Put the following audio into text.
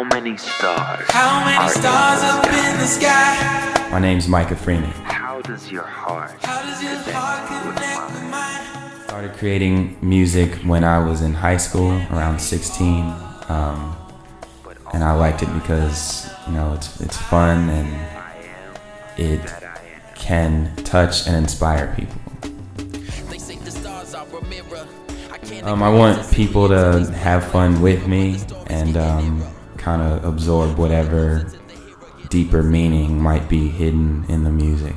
How many stars? How many stars up in the sky? My name's Micah Freeman. How does your heart Connect with mine? Started creating music when I was in high school, around 16, and I liked it because it's fun and it can touch and inspire people. I want people to have fun with me and kind of absorb whatever deeper meaning might be hidden in the music.